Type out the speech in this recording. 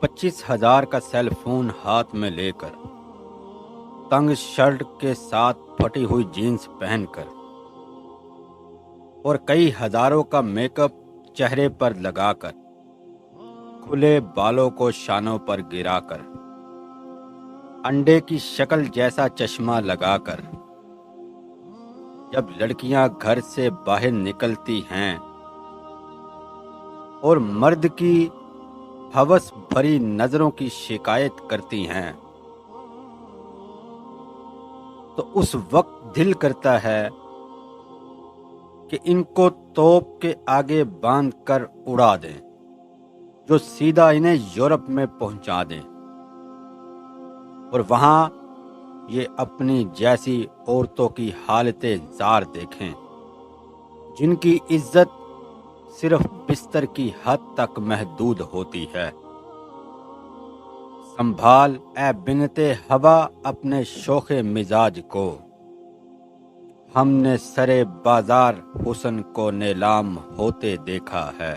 25,000 کا cell phone ہاتھ میں لے کر، تنگ شرٹ کے ساتھ پھٹی ہوئی جینز پہن کر، اور کئی ہزاروں کا میک اپ چہرے پر لگا کر، کھلے بالوں کو شانوں پر گرا کر، انڈے کی شکل جیسا چشمہ لگا کر، جب لڑکیاں گھر سے باہر نکلتی ہیں اور مرد کی ہوس بھری نظروں کی شکایت کرتی ہیں، تو اس وقت دل کرتا ہے کہ ان کو توپ کے آگے باندھ کر اڑا دیں، جو سیدھا انہیں یورپ میں پہنچا دیں، اور وہاں یہ اپنی جیسی عورتوں کی حالت زار دیکھیں جن کی عزت صرف بستر کی حد تک محدود ہوتی ہے۔ سنبھال اے بنت حوا اپنے شوخ مزاج کو، ہم نے سرے بازار حسن کو نیلام ہوتے دیکھا ہے۔